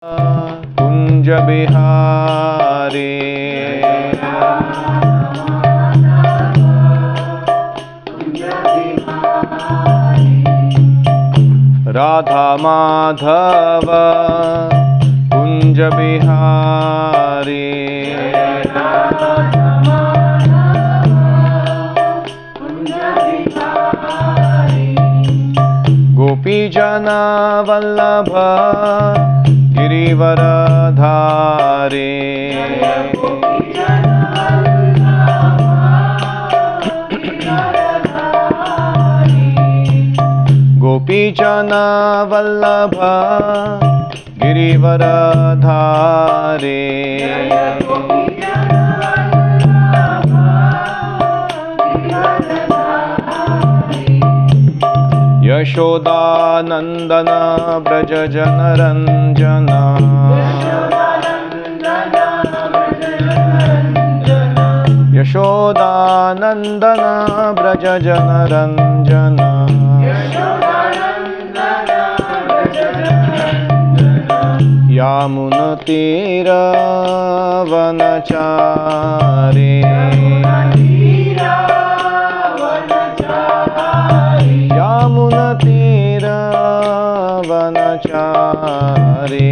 कुंज बिहारी राधा माधव कुंज बिहारी गोपी जना वल्लभ गिरिवरधारी गोपी जना वल्लभ गिरिवरधारी यशोदानंदन ब्रज जनरंजन यशोदानंदन ब्रज जनरंजन यामुनतीरवनचारी यामुनतीरवनचारी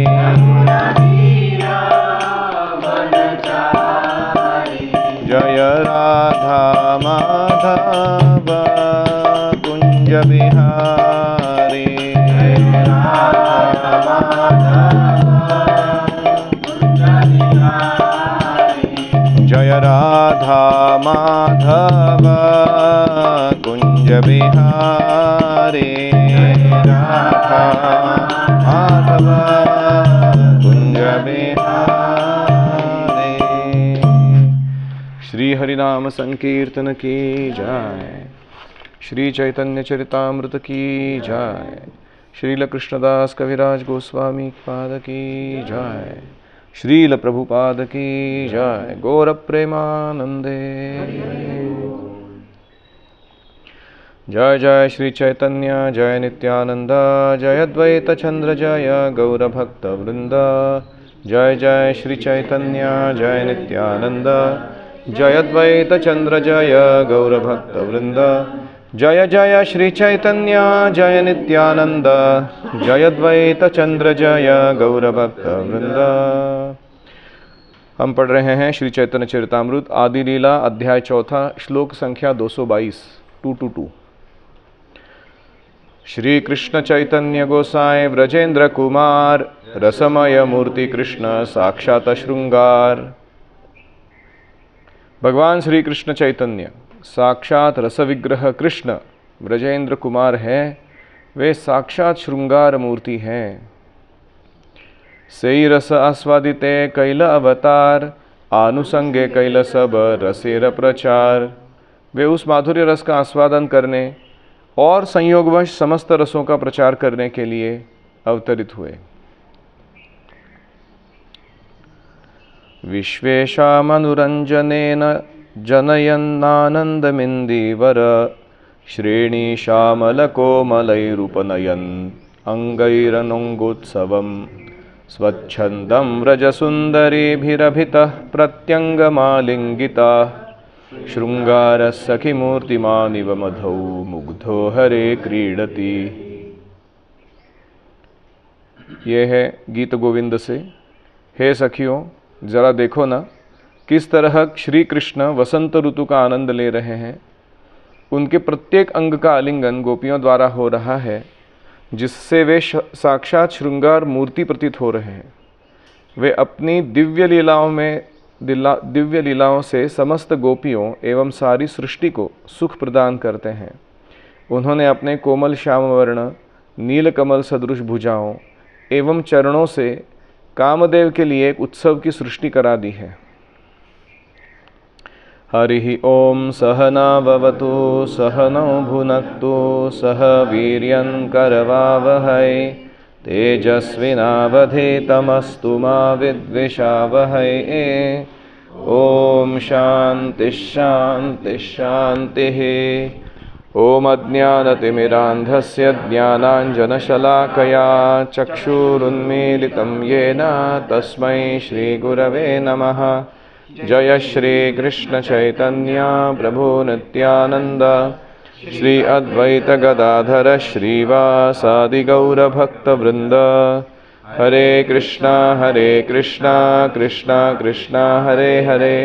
जय राधा माधव कुंज बिहारी जय राधा माधव कुंज बिहारी राधा माधव कुंज बिहारी। श्री हरिनाम संकीर्तन की जय। श्री चैतन्य चरितामृत की जय। श्रील कृष्णदास कविराज गोस्वामी पाद की जय। श्रील प्रभुपाद की जय। गौर प्रेमानंदे जय जय श्री चैतन्य जय नित्यानंद जय अद्वैत चंद्र जय गौर भक्त वृंद जय जय श्री चैतन्य जय नित्यानंद जय अद्वैत चंद्र जय गौर भक्त वृंद जय जय श्री चैतन्य जय नित्यानंद जय अद्वैत चंद्र जय गौर भक्त वृंद। हम पढ़ रहे हैं श्री चैतन्य चरितामृत आदि लीला अध्याय 4 श्लोक संख्या 222 222। श्री कृष्ण चैतन्य गोसाई व्रजेंद्र कुमार रसमय मूर्ति कृष्ण साक्षात श्रृंगार। भगवान श्री कृष्ण चैतन्य साक्षात रस विग्रह कृष्ण व्रजेंद्र कुमार है, वे साक्षात श्रृंगार मूर्ति हैं। सेई रस आस्वादिते कैल अवतार आनुसंगे कैल सब रसेर प्रचार। वे उस माधुर्य रस का आस्वादन करने और संयोगवश समस्त रसों का प्रचार करने के लिए अवतरित हुए। विश्वेशामनुरंजनेन जनयन्नानन्दमिन्दीवर श्रेणीशामलकोमलैरुपनयन् अङ्गैरनङ्गोत्सवम् स्वच्छन्दं व्रजसुन्दरीभिरभितः प्रत्यङ्गमालिङ्गिता शृङ्गारसखिमूर्तिमानिव मधौ मुग्धो हरे क्रीडति। ये है गीत गोविंद से। हे सखियों, जरा देखो ना किस तरह श्री कृष्ण वसंत ऋतु का आनंद ले रहे हैं। उनके प्रत्येक अंग का आलिंगन गोपियों द्वारा हो रहा है, जिससे वे साक्षात श्रृंगार मूर्ति प्रतीत हो रहे हैं। वे अपनी दिव्य लीलाओं से समस्त गोपियों एवं सारी सृष्टि को सुख प्रदान करते हैं। उन्होंने अपने कोमल श्याम वर्ण नील कमल सदृश भुजाओं एवं चरणों से कामदेव के लिए एक उत्सव की सृष्टि करा दी है। हरि ओम सहना भवतु सहनौ भुनक्तु सह वीर्यं करवावहै तेजस्विनावधीतमस्तु मा विद्विषावहै। ओम शांति शांति शांति। ॐ अज्ञानतिमिरान्धस्य ज्ञानाञ्जनशलाकया चक्षुरुन्मीलितं येन तस्मै श्रीगुरवे नमः। जय श्रीकृष्णचैतन्य प्रभु नित्यानन्द श्री अद्वैत गदाधर श्रीवासादि गौरभक्तवृन्द। हरे कृष्णा कृष्णा कृष्णा हरे हरे,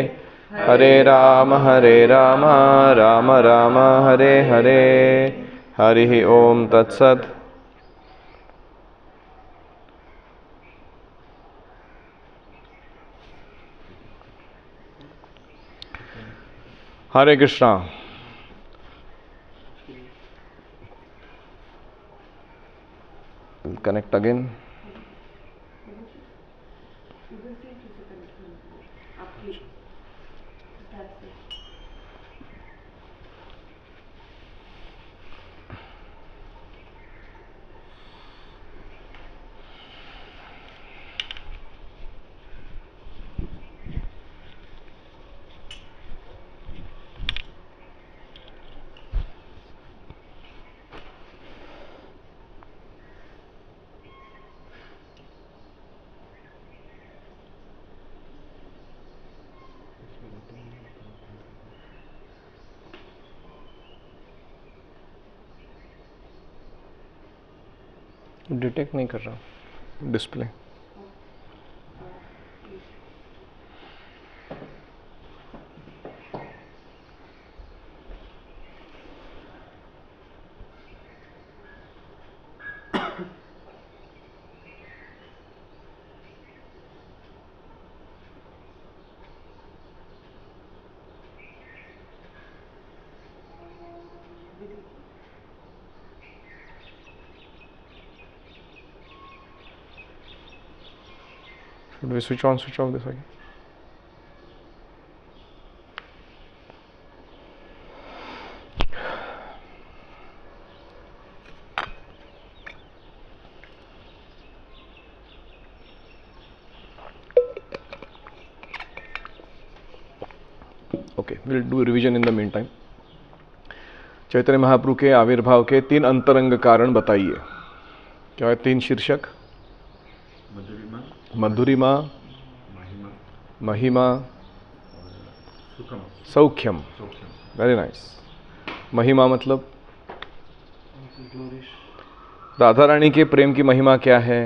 हरे राम राम राम हरे हरे। हरि ओम तत्सत्। Hare Krishna. Connect again. Detect नहीं कर रहा display. Should we switch on, switch off this again? Okay, we'll do a revision in the meantime. Chaitanya Mahaprabhu के आविर्भाव के 3 अंतरंग कारण बताइए। क्या है 3 शीर्षक? मधुरिमा, महिमा, सौख्यम। Very nice. महिमा मतलब राधा रानी के प्रेम की महिमा क्या है,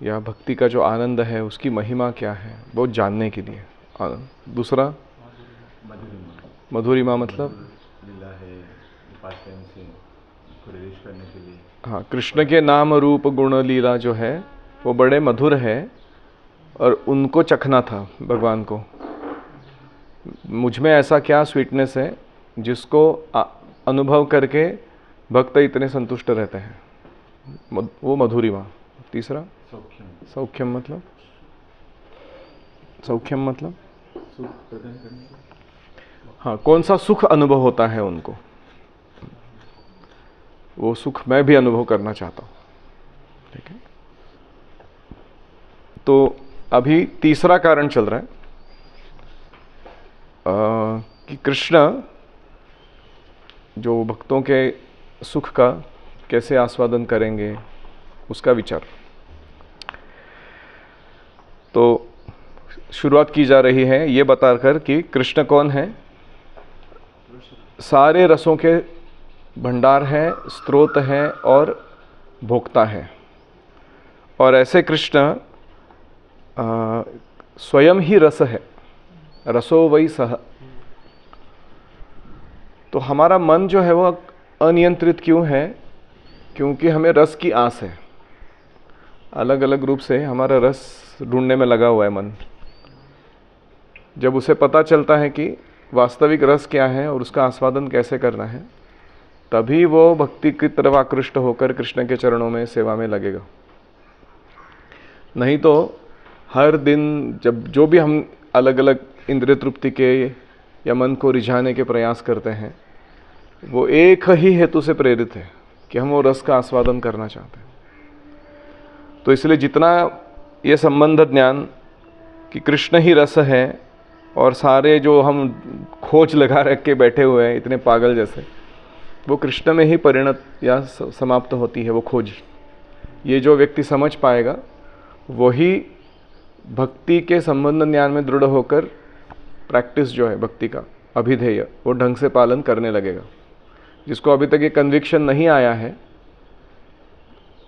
या भक्ति का जो आनंद है उसकी महिमा क्या है, बहुत जानने के लिए आनंद। दूसरा मधुरिमा मतलब लीला है, उपासना से प्रवेश करने के लिए। हाँ, कृष्ण के नाम रूप गुण लीला जो है वो बड़े मधुर है और उनको चखना था भगवान को। मुझ में ऐसा क्या स्वीटनेस है जिसको अनुभव करके भक्त इतने संतुष्ट रहते हैं, वो मधुरिमा। तीसरा सौख्यम मतलब सुख प्रदान करने। हाँ, कौन सा सुख अनुभव होता है उनको, वो सुख मैं भी अनुभव करना चाहता हूँ। ठीक है, तो अभी तीसरा कारण चल रहा है कि कृष्ण जो भक्तों के सुख का कैसे आस्वादन करेंगे उसका विचार। तो शुरुआत की जा रही है ये बताकर कि कृष्ण कौन है। सारे रसों के भंडार है, स्रोत है और भोक्ता है। और ऐसे कृष्ण स्वयं ही रस है, रसो वही सह। तो हमारा मन जो है वो अनियंत्रित क्यों है? क्योंकि हमें रस की आस है। अलग अलग रूप से हमारा रस ढूंढने में लगा हुआ है मन। जब उसे पता चलता है कि वास्तविक रस क्या है और उसका आस्वादन कैसे करना है, तभी वो भक्ति की तरफ आकृष्ट होकर कृष्ण के चरणों में सेवा में लगेगा। नहीं तो हर दिन जब जो भी हम अलग अलग इंद्रिय तृप्ति के या मन को रिझाने के प्रयास करते हैं, वो एक ही हेतु से प्रेरित है कि हम वो रस का आस्वादन करना चाहते हैं। तो इसलिए जितना ये संबंध ज्ञान कि कृष्ण ही रस है और सारे जो हम खोज लगा रख के बैठे हुए हैं इतने पागल जैसे, वो कृष्ण में ही परिणत या समाप्त होती है वो खोज। ये जो व्यक्ति समझ पाएगा वही भक्ति के संबंध ज्ञान में दृढ़ होकर प्रैक्टिस जो है भक्ति का अभिधेय वो ढंग से पालन करने लगेगा। जिसको अभी तक ये कन्विक्शन नहीं आया है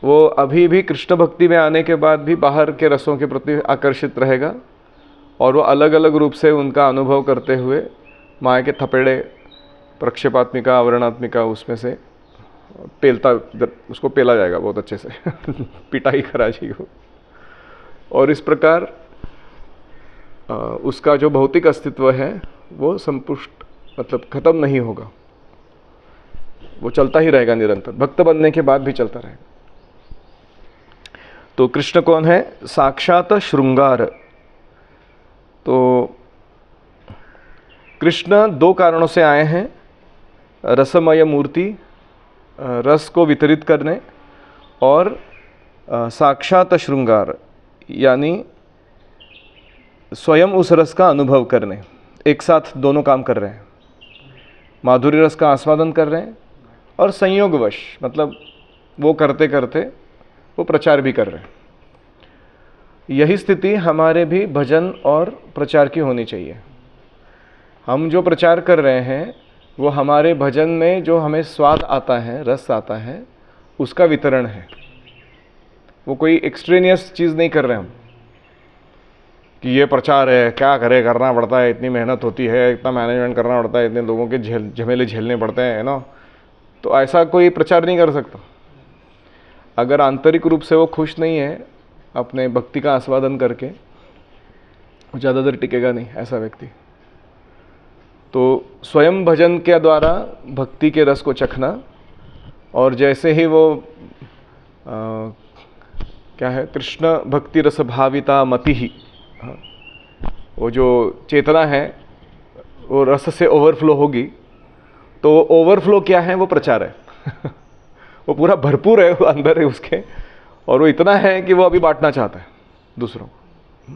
वो अभी भी कृष्ण भक्ति में आने के बाद भी बाहर के रसों के प्रति आकर्षित रहेगा और वो अलग अलग रूप से उनका अनुभव करते हुए माया के थपेड़े प्रक्षेपात्मिका आवरणात्मिका उसमें से उसको पेला जाएगा बहुत अच्छे से पिटाई करा जाएगी। और इस प्रकार उसका जो भौतिक अस्तित्व है वो संपुष्ट मतलब खत्म नहीं होगा, वो चलता ही रहेगा निरंतर, भक्त बनने के बाद भी चलता रहेगा। तो कृष्ण कौन है? साक्षात श्रृंगार। तो कृष्ण दो कारणों से आए हैं, रसमय मूर्ति, रस को वितरित करने, और साक्षात श्रृंगार यानी स्वयं उस रस का अनुभव करने। एक साथ दोनों काम कर रहे हैं, माधुर्य रस का आस्वादन कर रहे हैं और संयोगवश मतलब वो करते करते वो प्रचार भी कर रहे हैं। यही स्थिति हमारे भी भजन और प्रचार की होनी चाहिए। हम जो प्रचार कर रहे हैं वो हमारे भजन में जो हमें स्वाद आता है, रस आता है, उसका वितरण है। वो कोई एक्सट्रेनियस चीज़ नहीं कर रहे हम कि ये प्रचार है, क्या करे, करना पड़ता है, इतनी मेहनत होती है, इतना मैनेजमेंट करना पड़ता है, इतने लोगों के झमेले झेलने पड़ते हैं, है ना। तो ऐसा कोई प्रचार नहीं कर सकता। अगर आंतरिक रूप से वो खुश नहीं है अपने भक्ति का आस्वादन करके, वो ज़्यादा देर टिकेगा नहीं ऐसा व्यक्ति। तो स्वयं भजन के द्वारा भक्ति के रस को चखना, और जैसे ही वो क्या है, कृष्ण भक्ति रस भाविता मति ही, वो जो चेतना है वो रस से ओवरफ्लो होगी, तो ओवरफ्लो क्या है, वो प्रचार है वो पूरा भरपूर है, वो अंदर है उसके, और वो इतना है कि वो अभी बांटना चाहता है दूसरों को।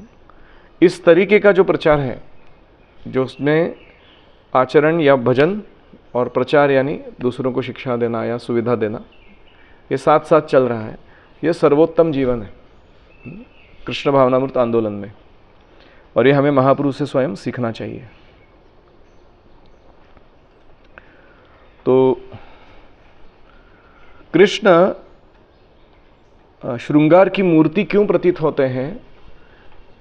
इस तरीके का जो प्रचार है, जो उसमें आचरण या भजन और प्रचार यानी दूसरों को शिक्षा देना या सुविधा देना, ये साथ साथ चल रहा है, ये सर्वोत्तम जीवन है कृष्ण भावनामृत आंदोलन में, और ये हमें महापुरुष से स्वयं सीखना चाहिए। तो कृष्ण श्रृंगार की मूर्ति क्यों प्रतीत होते हैं?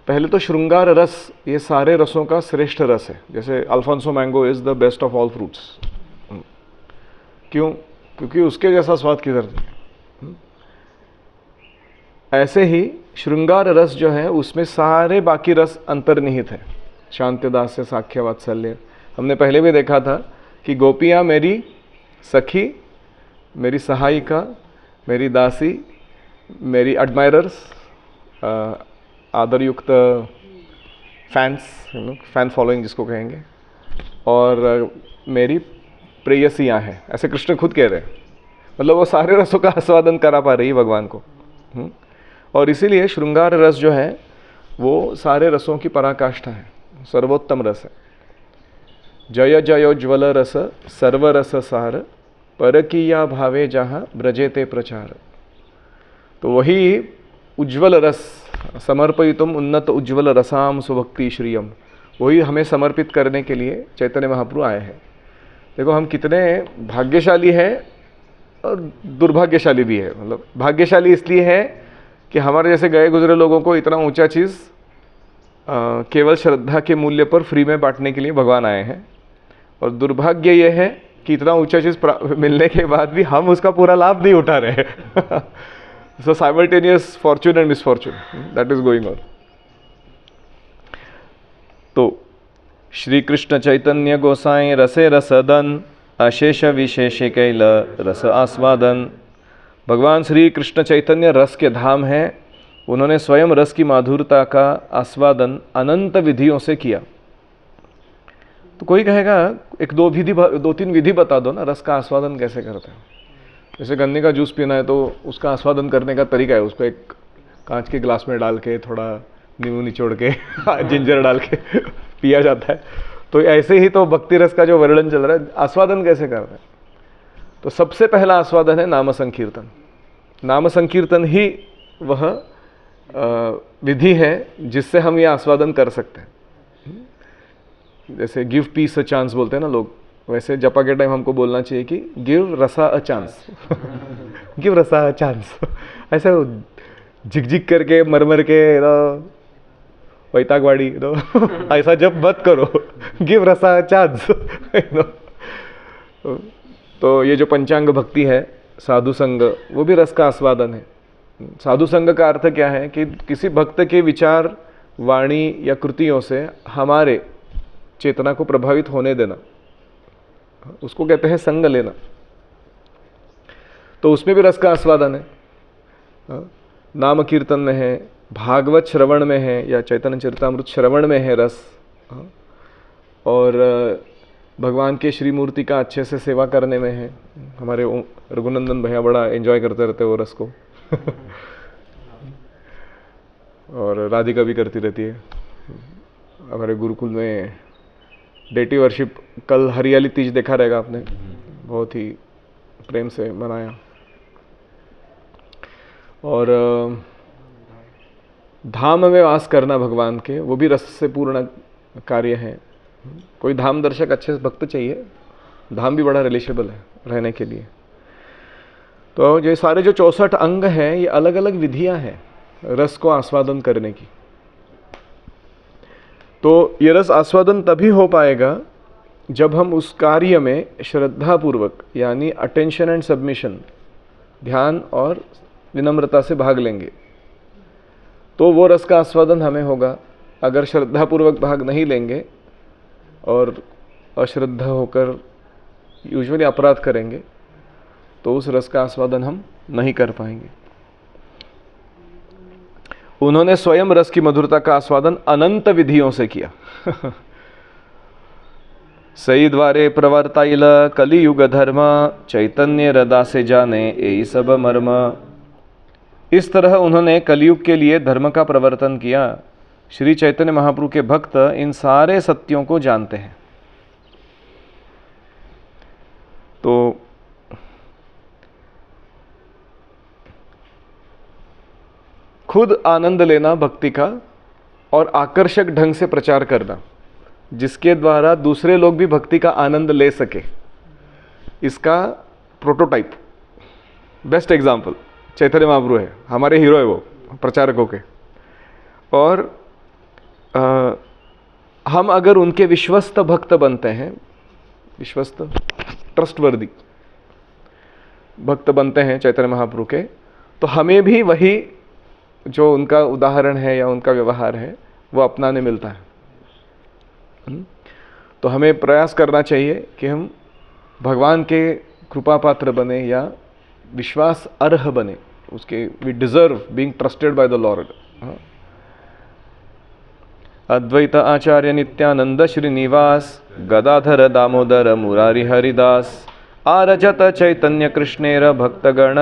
पहले तो श्रृंगार रस ये सारे रसों का श्रेष्ठ रस है। जैसे Alphonso mango is the best of all fruits. क्यों? क्योंकि उसके जैसा स्वाद किधर नहीं। ऐसे ही श्रृंगार रस जो है उसमें सारे बाकी रस अंतर्निहित है। शांति दास्य साख्य वात्सल्य, हमने पहले भी देखा था कि गोपियाँ मेरी सखी, मेरी सहायिका, मेरी दासी, मेरी एडमायरर्स, आदरयुक्त फैंस, फैन फॉलोइंग जिसको कहेंगे, और मेरी प्रेयसियाँ हैं, ऐसे कृष्ण खुद कह रहे हैं। मतलब वो सारे रसों का आस्वादन करा पा रही है भगवान को। और इसीलिए श्रृंगार रस जो है वो सारे रसों की पराकाष्ठा है, सर्वोत्तम रस है। जय जयोज्वल रस सर्वरस सार, परकीया भावे जहाँ ब्रजेते प्रचार। तो वही उज्ज्वल रस, समर्पयितुम उन्नत उज्ज्वल रसाम सुभक्ति श्रियम, वही हमें समर्पित करने के लिए चैतन्य महाप्रभु आए हैं। देखो हम कितने भाग्यशाली हैं और दुर्भाग्यशाली भी है। मतलब भाग्यशाली इसलिए है कि हमारे जैसे गए गुजरे लोगों को इतना ऊंचा चीज़ केवल श्रद्धा के मूल्य पर फ्री में बांटने के लिए भगवान आए हैं, और दुर्भाग्य यह है कि इतना ऊंचा चीज़ मिलने के बाद भी हम उसका पूरा लाभ नहीं उठा रहे So simultaneous fortune and misfortune that is going on. तो श्री कृष्ण चैतन्य गोसाई रसे रसदन, अशेष विशेष कैल रस आस्वादन। भगवान श्री कृष्ण चैतन्य रस के धाम हैं। उन्होंने स्वयं रस की माधुरता का आस्वादन अनंत विधियों से किया। तो कोई कहेगा एक दो तीन विधि बता दो ना, रस का आस्वादन कैसे करते हैं। जैसे गन्ने का जूस पीना है तो उसका आस्वादन करने का तरीका है, उसको एक कांच के गिलास में डाल के थोड़ा नींबू निचोड़ के जिंजर डाल के पिया जाता है। तो ऐसे ही तो भक्ति रस का जो वर्णन चल रहा है, आस्वादन कैसे करते हैं। तो सबसे पहला आस्वादन है नाम संकीर्तन। नाम संकीर्तन ही वह विधि है जिससे हम ये आस्वादन कर सकते हैं। जैसे गिव पीस अ चांस बोलते हैं ना लोग, वैसे जपा के टाइम हमको बोलना चाहिए कि गिव रसा अ चांस गिव रसा अ चांस। ऐसा झिक करके मर के वैतागवाड़ी ऐसा जब मत करो, गिव रसा अ चांस। तो ये जो पंचांग भक्ति है, साधु संग, वो भी रस का आस्वादन है। साधु संग का अर्थ क्या है कि किसी भक्त के विचार, वाणी या कृतियों से हमारे चेतना को प्रभावित होने देना, उसको कहते हैं संग लेना। तो उसमें भी रस का आस्वादन है। नाम कीर्तन में है, भागवत श्रवण में है, या चैतन्य चरितामृत श्रवण में है रस, और भगवान के श्री मूर्ति का अच्छे से सेवा करने में है। हमारे रघुनंदन भैया बड़ा एंजॉय करते रहते वो रस को और राधिका भी करती रहती है। हमारे गुरुकुल में डेटी वर्शिप, कल हरियाली तीज देखा रहेगा आपने, बहुत ही प्रेम से मनाया। और धाम में वास करना भगवान के, वो भी रस से पूर्ण कार्य है। कोई धाम दर्शक अच्छे भक्त चाहिए, धाम भी बड़ा रिलेशेबल है रहने के लिए। तो ये सारे जो 64 अंग हैं, ये अलग अलग विधियां हैं रस को आस्वादन करने की। तो ये रस आस्वादन तभी हो पाएगा जब हम उस कार्य में श्रद्धापूर्वक, यानी अटेंशन एंड सबमिशन, ध्यान और विनम्रता से भाग लेंगे, तो वो रस का आस्वादन हमें होगा। अगर श्रद्धापूर्वक भाग नहीं लेंगे और अश्रद्धा होकर यूजुअली अपराध करेंगे, तो उस रस का आस्वादन हम नहीं कर पाएंगे। उन्होंने स्वयं रस की मधुरता का आस्वादन अनंत विधियों से किया। सई द्वारे प्रवर्ताइल कलियुग धर्म, चैतन्य हृदय से जाने यही सब मर्म। इस तरह उन्होंने कलियुग के लिए धर्म का प्रवर्तन किया। श्री चैतन्य महाप्रभु के भक्त इन सारे सत्यों को जानते हैं। तो खुद आनंद लेना भक्ति का और आकर्षक ढंग से प्रचार करना, जिसके द्वारा दूसरे लोग भी भक्ति का आनंद ले सके, इसका prototype, best example Chaitanya Mahaprabhu है। हमारे हीरो है वो प्रचारकों के। और हम अगर उनके विश्वस्त भक्त बनते हैं, विश्वस्त ट्रस्टवर्दी भक्त बनते हैं चैतन्य महाप्रभु के, तो हमें भी वही जो उनका उदाहरण है या उनका व्यवहार है वो अपनाने मिलता है। तो हमें प्रयास करना चाहिए कि हम भगवान के कृपा पात्र बने या विश्वास अर्ह बने, उसके we deserve being trusted by the lord. Advaita Acharya Nityananda Srinivas, Gadadhar Damodar Murari Haridas, आरजत चैतन्य कृष्णेर भक्तगण,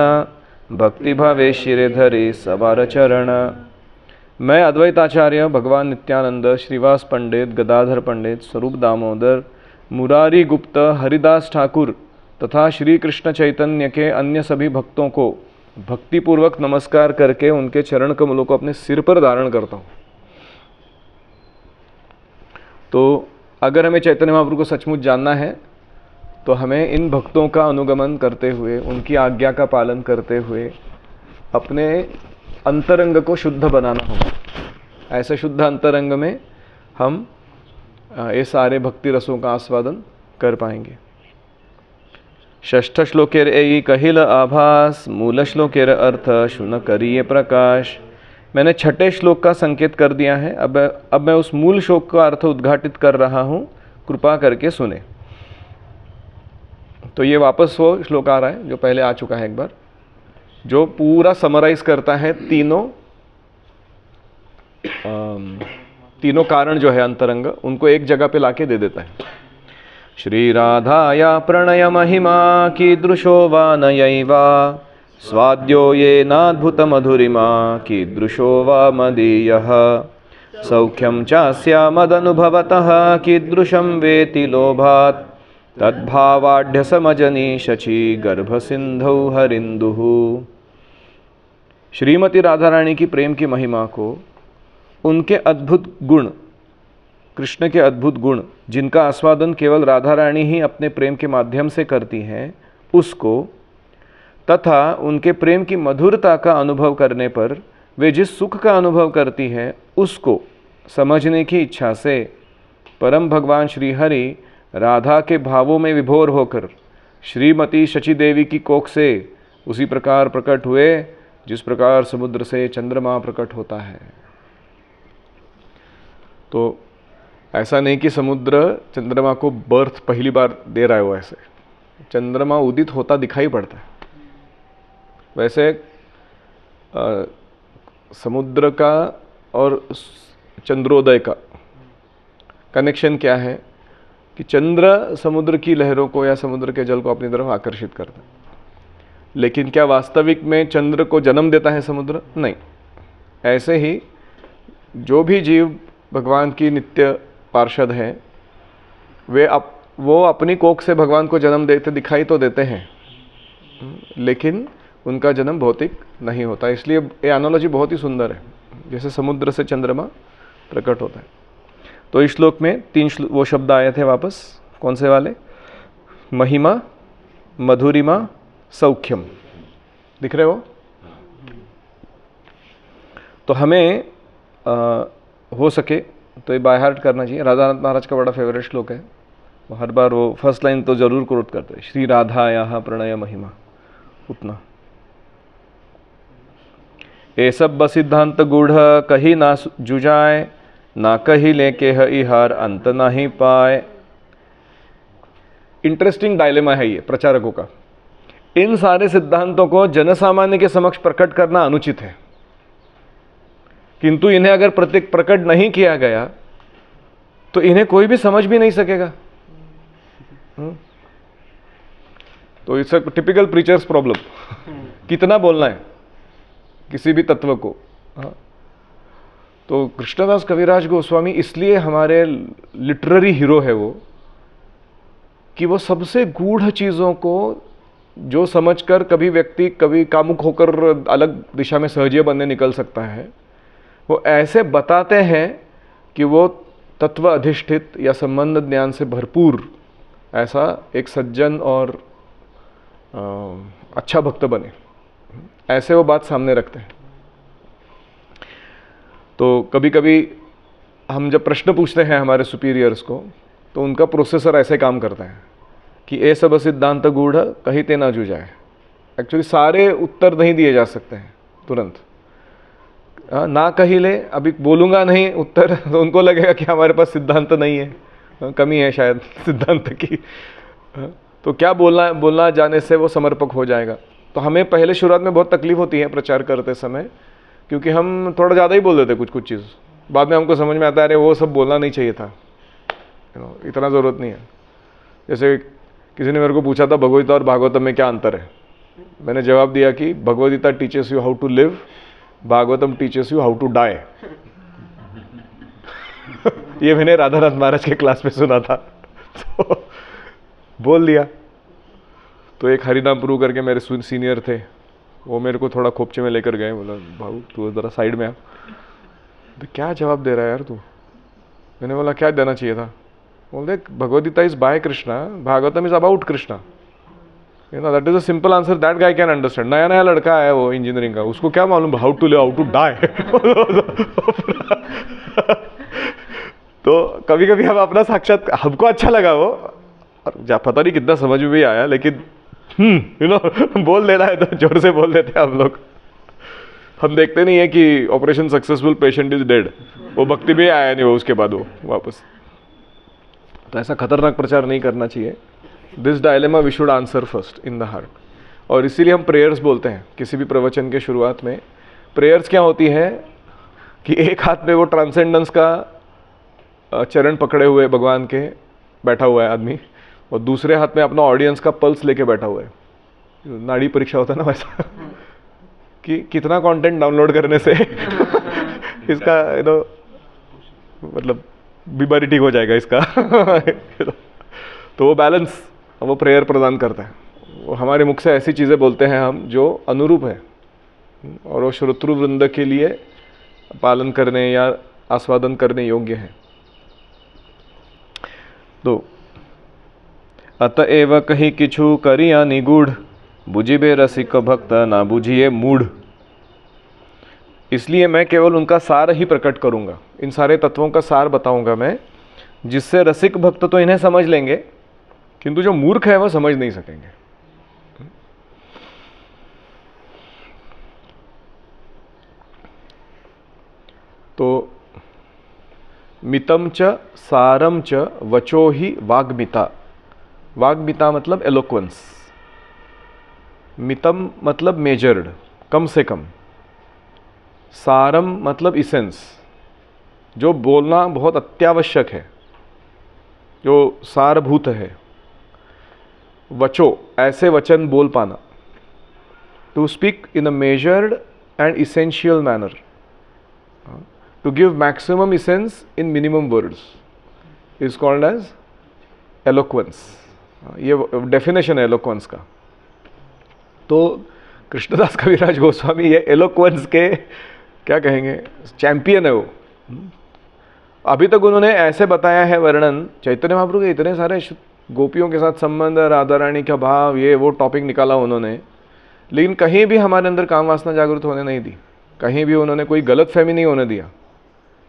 भक्ति भावे शिरे धरे सवार चरण। मैं अद्वैत आचार्य भगवान नित्यानंद, श्रीवास पंडित, गदाधर पंडित, स्वरूप दामोदर, मुरारी गुप्त, हरिदास ठाकुर तथा श्री कृष्ण चैतन्य के अन्य सभी भक्तों को भक्तिपूर्वक नमस्कार करके उनके चरण कमलों को अपने सिर पर धारण करता हूँ। तो अगर हमें चैतन्य महाप्रभु को सचमुच जानना है, तो हमें इन भक्तों का अनुगमन करते हुए, उनकी आज्ञा का पालन करते हुए अपने अंतरंग को शुद्ध बनाना होगा। ऐसे शुद्ध अंतरंग में हम ये सारे भक्ति रसों का आस्वादन कर पाएंगे। षष्ठ श्लोकेर एई कहिल आभास, मूल श्लोकेर अर्थ शुन करिए प्रकाश। मैंने छठे श्लोक का संकेत कर दिया है। अब मैं उस मूल श्लोक का अर्थ उद्घाटित कर रहा हूँ, कृपा करके सुने। तो ये वापस वो श्लोक आ रहा है जो पहले आ चुका है एक बार, जो पूरा समराइज करता है तीनों कारण जो है अंतरंग, उनको एक जगह पे लाके दे देता है। श्री राधाया प्रणय महिमा कीदृशो वा नयैवा, स्वाद्यो ये नाद्भुत मधुरिमा कीदृशो वा मदीयः, सौख्यं चास्य मदनुभवतः कीदृशं वेति लोभात्, तद्भावाढ्य समजनी शची गर्भ सिंधौ हरिंदुः। श्रीमती राधा रानी की प्रेम की महिमा को, उनके अद्भुत गुण, कृष्ण के अद्भुत गुण जिनका आस्वादन केवल राधा रानी ही अपने प्रेम के माध्यम से करती हैं, उसको तथा उनके प्रेम की मधुरता का अनुभव करने पर वे जिस सुख का अनुभव करती है उसको समझने की इच्छा से परम भगवान श्री हरि राधा के भावों में विभोर होकर श्रीमती शची देवी की कोख से उसी प्रकार प्रकट हुए जिस प्रकार समुद्र से चंद्रमा प्रकट होता है। तो ऐसा नहीं कि समुद्र चंद्रमा को बर्थ पहली बार दे रहा है, वो ऐसे चंद्रमा उदित होता दिखाई पड़ता है। वैसे समुद्र का और चंद्रोदय का कनेक्शन क्या है कि चंद्र समुद्र की लहरों को या समुद्र के जल को अपनी तरफ आकर्षित करता है, लेकिन क्या वास्तविक में चंद्र को जन्म देता है समुद्र? नहीं। ऐसे ही जो भी जीव भगवान की नित्य पार्षद हैं, वो अपनी कोख से भगवान को जन्म देते दिखाई तो देते हैं, लेकिन उनका जन्म भौतिक नहीं होता। इसलिए ये एनालॉजी बहुत ही सुंदर है, जैसे समुद्र से चंद्रमा प्रकट होता है। तो इस श्लोक में 3 वो शब्द आए थे वापस, कौन से वाले? महिमा, मधुरिमा, सौख्यम। दिख रहे हो? तो हमें हो सके तो ये बाय हार्ट करना चाहिए। राधानाथ महाराज का बड़ा फेवरेट श्लोक है, वो हर बार वो फर्स्ट लाइन तो जरूर कोट करते हैं, श्री राधायाः प्रणय महिमा। उतना ये सब बस सिद्धांत गूढ़ कहीं ना जुजाए, ना कहीं लेके इहार अंत ना ही पाए। इंटरेस्टिंग डायलेमा है ये प्रचारकों का। इन सारे सिद्धांतों को जनसामान्य के समक्ष प्रकट करना अनुचित है, किंतु इन्हें अगर प्रकट नहीं किया गया तो इन्हें कोई भी समझ भी नहीं सकेगा। तो it's a typical preachers problem. कितना बोलना है किसी भी तत्व को। तो कृष्णदास कविराज गोस्वामी इसलिए हमारे लिटरेरी हीरो है वो, कि वो सबसे गूढ़ चीज़ों को जो समझकर कभी व्यक्ति कभी कामुक होकर अलग दिशा में सहजीय बनने निकल सकता है, वो ऐसे बताते हैं कि वो तत्व अधिष्ठित या संबंध ज्ञान से भरपूर ऐसा एक सज्जन और अच्छा भक्त बने, ऐसे वो बात सामने रखते हैं। तो कभी कभी हम जब प्रश्न पूछते हैं हमारे सुपीरियर्स को, तो उनका प्रोसेसर ऐसे काम करता है कि ए सब सिद्धांत गूढ़ कहीं ते ना जुझाए। एक्चुअली सारे उत्तर नहीं दिए जा सकते हैं तुरंत। ना कहीं ले, अभी बोलूँगा नहीं उत्तर तो उनको लगेगा कि हमारे पास सिद्धांत नहीं है, कमी है शायद सिद्धांत की। तो क्या बोलना जाने से वो समर्पक हो जाएगा। तो हमें पहले शुरुआत में बहुत तकलीफ होती है प्रचार करते समय, क्योंकि हम थोड़ा ज़्यादा ही बोल देते कुछ चीज़। बाद में हमको समझ में आता है अरे वो सब बोलना नहीं चाहिए था, इतना ज़रूरत नहीं है। जैसे किसी ने मेरे को पूछा था भगवद्गीता और भागवतम में क्या अंतर है, मैंने जवाब दिया कि Bhagavad Gita teaches you how to live, Bhagavatam teaches you how to die. ये मैंने राधानाथ महाराज के क्लास में सुना था, तो बोल दिया। तो एक हरिनाम प्रभु करके मेरे सीनियर थे, वो मेरे को थोड़ा खोपचे में लेकर गए, बोला भाऊ तू ज़रा साइड में आ। तो क्या जवाब दे रहा है यार तू? मैंने बोला क्या देना चाहिए था? बोल दे Bhagavad Gita is by Krishna, Bhagavatam is about Krishna. That is a simple answer that guy can understand. नया नया लड़का है वो इंजीनियरिंग का, उसको क्या मालूम how to live how to die. तो कभी कभी हम अपना साक्षात, हमको अच्छा लगा वो, पता नहीं कितना समझ में भी आया, लेकिन बोल देना है तो जोर से बोल देते हैं हम लोग। हम देखते नहीं है कि operation successful patient is dead, वो भक्ति भी आया नहीं वो उसके बाद वो वापस। तो ऐसा खतरनाक प्रचार नहीं करना चाहिए। This dilemma we should answer first in the heart. और इसीलिए हम प्रेयर्स बोलते हैं किसी भी प्रवचन के शुरुआत में। प्रेयर्स क्या होती है कि एक हाथ में वो ट्रांसेंडेंस का चरण पकड़े हुए भगवान के बैठा हुआ है आदमी, और दूसरे हाथ में अपना ऑडियंस का पल्स लेके बैठा हुआ है। नाड़ी परीक्षा होता है ना वैसा, कि कितना कंटेंट डाउनलोड करने से इसका मतलब बीमारी ठीक हो जाएगा इसका। तो वो बैलेंस, वो प्रेयर प्रदान करता है। वो हमारे मुख से ऐसी चीज़ें बोलते हैं हम जो अनुरूप है और वो श्रोतृ वृंद के लिए पालन करने या आस्वादन करने योग्य है। तो अतएव कही किछु करिया निगूढ़, बुझिबे रसिक भक्त ना बुझिए मूढ़। इसलिए मैं केवल उनका सार ही प्रकट करूंगा, इन सारे तत्वों का सार बताऊंगा मैं, जिससे रसिक भक्त तो इन्हें समझ लेंगे, किंतु जो मूर्ख है वह समझ नहीं सकेंगे। तो मितम च सारम च वचो ही वाग्मिता। वाग्मिता मतलब एलोक्वेंस, मितम मतलब मेजर्ड, कम से कम, सारम मतलब इसेंस, जो बोलना बहुत अत्यावश्यक है, जो सारभूत है, वचो ऐसे वचन बोल पाना, to speak in a measured and essential manner, to give maximum essence in minimum words is called as eloquence. ये डेफिनेशन है एलोक्वेंस का। तो कृष्णदास कविराज गोस्वामी ये एलोक्वेंस के क्या कहेंगे, चैंपियन है वो। अभी तक उन्होंने ऐसे बताया है वर्णन, चैतन्य महाप्रभु के इतने सारे गोपियों के साथ संबंध, राधा रानी का भाव, ये वो टॉपिक निकाला उन्होंने, लेकिन कहीं भी हमारे अंदर काम वासना जागृत होने नहीं दी। कहीं भी उन्होंने कोई गलत फहमी नहीं होने दिया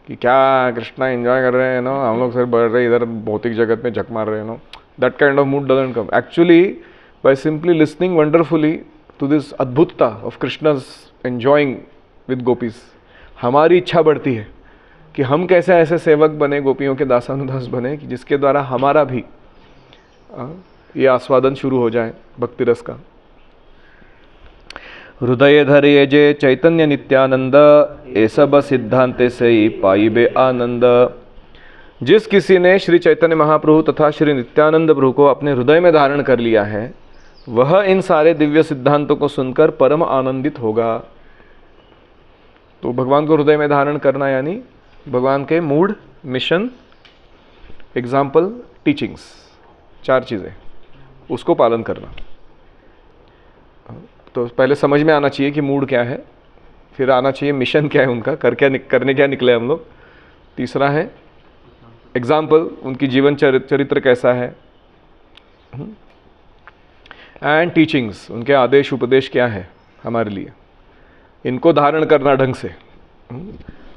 कि क्या कृष्णा एंजॉय कर रहे हैं नो, हम लोग सिर्फ बढ़ रहे इधर भौतिक जगत में झक मार रहे हैं no. That kind of mood doesn't come actually by simply listening wonderfully to this अद्भुतता of Krishna's enjoying with gopis. हमारी इच्छा बढ़ती है कि हम कैसे ऐसे सेवक बने, गोपियों के दासानुदास बने, कि जिसके द्वारा हमारा भी ये आस्वादन शुरू हो जाए भक्ति रस का। हृदय धरिये जे चैतन्य नित्यानंद, ये सब सिद्धांते से ही पाइबे आनंद। जिस किसी ने श्री चैतन्य महाप्रभु तथा श्री नित्यानंद प्रभु को अपने हृदय में धारण कर लिया है, वह इन सारे दिव्य सिद्धांतों को सुनकर परम आनंदित होगा। तो भगवान को हृदय में धारण करना यानी भगवान के मूड, मिशन, एग्जाम्पल, टीचिंग्स, 4 चीज़ें, उसको पालन करना। तो पहले समझ में आना चाहिए कि मूड क्या है, फिर आना चाहिए मिशन क्या है उनका, करने क्या निकले हम लोग। तीसरा है एग्जाम्पल, उनकी जीवन चरित्र कैसा है, एंड टीचिंग्स, उनके आदेश उपदेश क्या है हमारे लिए, इनको धारण करना ढंग से।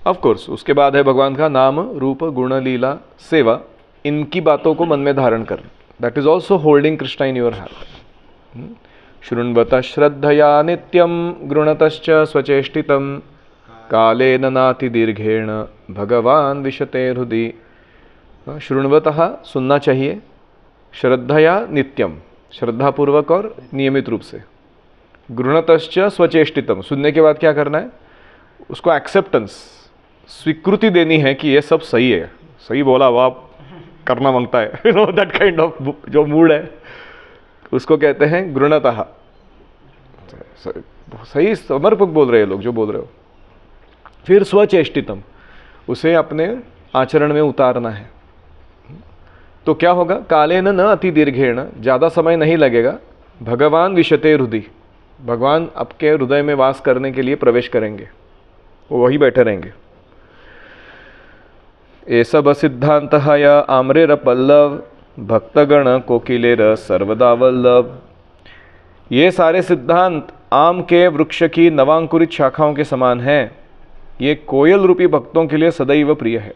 ऑफ कोर्स उसके बाद है भगवान का नाम, रूप, गुण, लीला, सेवा, इनकी बातों को मन में धारण करना। That is also holding Krishna in your heart. शृण्वत श्रद्धया नित्यम गृणतश्च स्वचेष्टितम, कालेन नाति दीर्घेण भगवान विशते हृदि। शृण्वतः सुनना चाहिए, श्रद्धया नित्यम श्रद्धापूर्वक और नियमित रूप से, गृणतश्च स्वचेष्टितम सुनने के बाद क्या करना है, उसको एक्सेप्टेंस, स्वीकृति देनी है कि ये सब सही है, सही बोला वाह करना मांगता है, you know that kind of जो मूड है उसको कहते हैं गृणतः। सही समर्पक बोल रहे हैं लोग जो बोल रहे हो। फिर स्वचेष्टितम, उसे अपने आचरण में उतारना है। तो क्या होगा, कालेन न अति दीर्घेण, ज़्यादा समय नहीं लगेगा, भगवान विशते हृदि, भगवान आपके हृदय में वास करने के लिए प्रवेश करेंगे, वो वही बैठे रहेंगे। ये सब सिद्धांत या आम्रेर पल्लव, भक्तगण कोकिलेर सर्वदा वल्लभ। ये सारे सिद्धांत आम के वृक्ष की नवांकुरित शाखाओं के समान हैं, ये कोयल रूपी भक्तों के लिए सदैव प्रिय है।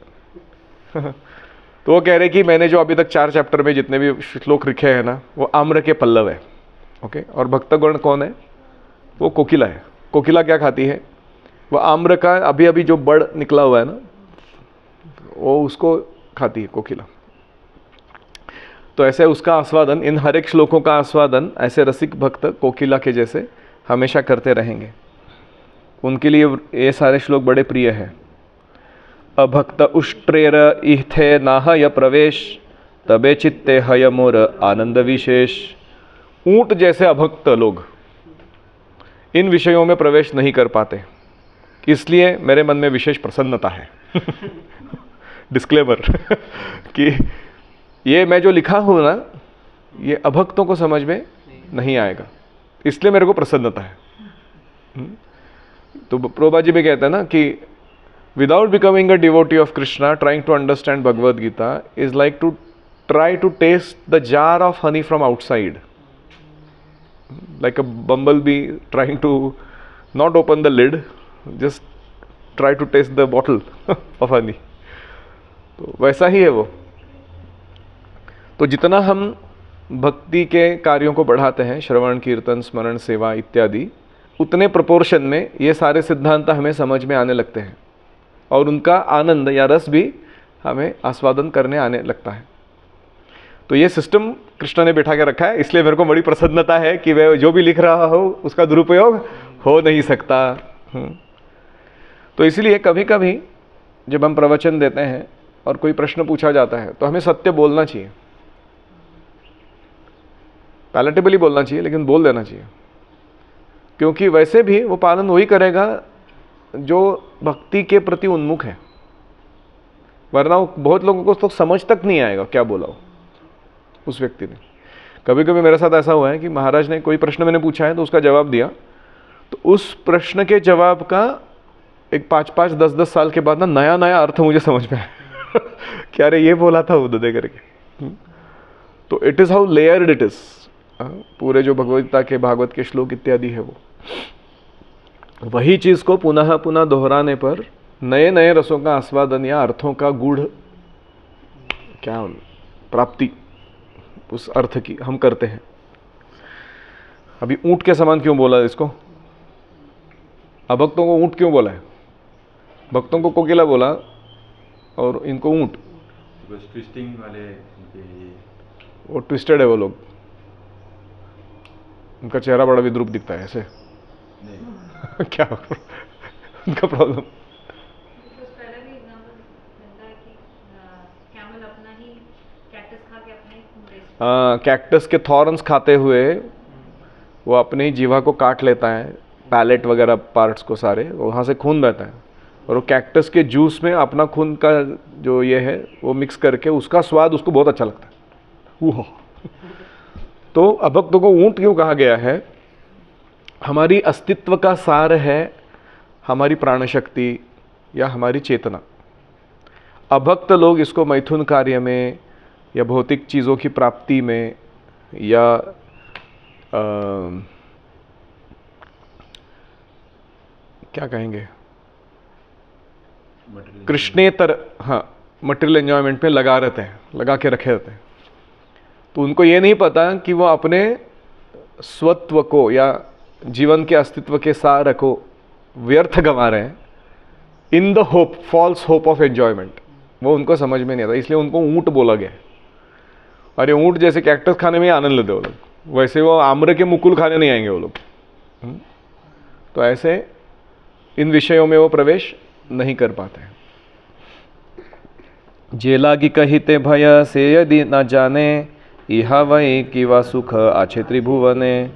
तो वो कह रहे कि मैंने जो अभी तक 4 चैप्टर में जितने भी श्लोक लिखे हैं ना, वो आम्र के पल्लव है। ओके, और भक्तगण कौन है, वो कोकिला है। कोकिला क्या खाती है, वो आम्र का अभी अभी जो बड़ निकला हुआ है ना, वो उसको खाती है कोकिला। तो ऐसे उसका आस्वादन, इन हर एक श्लोकों का आस्वादन ऐसे रसिक भक्त कोकिला के जैसे हमेशा करते रहेंगे। उनके लिए ये सारे श्लोक बड़े प्रिय हैं। अभक्त उष्ट्रेर इथे नाहय प्रवेश, तबे चित्ते हय मोर आनंद विशेष। ऊंट जैसे अभक्त लोग इन विषयों में प्रवेश नहीं कर पाते, इसलिए मेरे मन में विशेष प्रसन्नता है। डिस्क्लेमर कि ये मैं जो लिखा हूँ ना, ये अभक्तों को समझ में नहीं आएगा, इसलिए मेरे को प्रसन्नता है। तो प्रभुपाद जी भी कहते हैं ना कि without becoming a devotee of Krishna, trying to understand Bhagavad Gita is like to try to taste the jar of honey from outside, like a bumblebee trying to not open the lid, just try to taste the bottle of honey. तो वैसा ही है वो। तो जितना हम भक्ति के कार्यों को बढ़ाते हैं, श्रवण कीर्तन स्मरण सेवा इत्यादि, उतने प्रोपोर्शन में ये सारे सिद्धांत हमें समझ में आने लगते हैं और उनका आनंद या रस भी हमें आस्वादन करने आने लगता है। तो ये सिस्टम कृष्ण ने बिठा के रखा है, इसलिए मेरे को बड़ी प्रसन्नता है कि वह जो भी लिख रहा हो उसका दुरुपयोग हो नहीं सकता। तो इसलिए कभी कभी जब हम प्रवचन देते हैं और कोई प्रश्न पूछा जाता है तो हमें सत्य बोलना चाहिए, पैलेटेबली बोलना चाहिए, लेकिन बोल देना चाहिए, क्योंकि वैसे भी वो पालन वही करेगा जो भक्ति के प्रति उन्मुख है, वरना बहुत लोगों को तो समझ तक नहीं आएगा क्या बोला हो उस व्यक्ति ने। कभी कभी मेरे साथ ऐसा हुआ है कि महाराज ने कोई प्रश्न मैंने पूछा है तो उसका जवाब दिया, तो उस प्रश्न के जवाब का एक 5-5, 10-10 साल के बाद ना नया नया अर्थ मुझे समझ में आया क्या रे ये बोला था उदय करके। तो it is how layered it is. पूरे जो भगवद्गीता के भागवत के श्लोक इत्यादि है वो वही चीज को पुनः पुनः दोहराने पर नए नए रसों का आस्वादन या अर्थों का गूढ़ क्या प्राप्ति उस अर्थ की हम करते हैं। अभी ऊंट के समान क्यों बोला इसको? अभक्तों को ऊंट क्यों बोला है? भक्तों को कोकिला बोला और इनको ऊंट। ट्विस्टिंग वाले वो ट्विस्टेड है वो लोग, उनका चेहरा बड़ा विद्रूप दिखता है ऐसे क्या उनका प्रॉब्लम? कैक्टस के थॉर्न्स खाते हुए वो अपनी जीवा को काट लेता है, पैलेट वगैरह पार्ट्स को सारे, वहाँ से खून बहता है और वो कैक्टस के जूस में अपना खून का जो ये है वो मिक्स करके उसका स्वाद उसको बहुत अच्छा लगता है वो। तो अभक्तों को ऊंट क्यों कहा गया है? हमारी अस्तित्व का सार है हमारी प्राण शक्ति या हमारी चेतना। अभक्त लोग इसको मैथुन कार्य में या भौतिक चीज़ों की प्राप्ति में या क्या कहेंगे कृष्णेतर, हाँ मटेरियल एंजॉयमेंट में लगा रहते हैं, लगा के रखे रहते हैं। तो उनको ये नहीं पता कि वो अपने स्वत्व को या जीवन के अस्तित्व के सार को व्यर्थ गंवा रहे हैं in the hope, false hope of enjoyment. वो उनको समझ में नहीं आता, इसलिए उनको ऊंट बोला गया। अरे ऊंट जैसे कैक्टस खाने में ही आनंद लेते वो लोग, वैसे वो आम्र के मुकुल खाने नहीं आएंगे वो लोग। तो ऐसे इन विषयों में वो प्रवेश नहीं कर पाते हैं। जे लागी कहिते भय से यदि न जाने, इहा वही कि वा सुख आछे त्रिभुवने।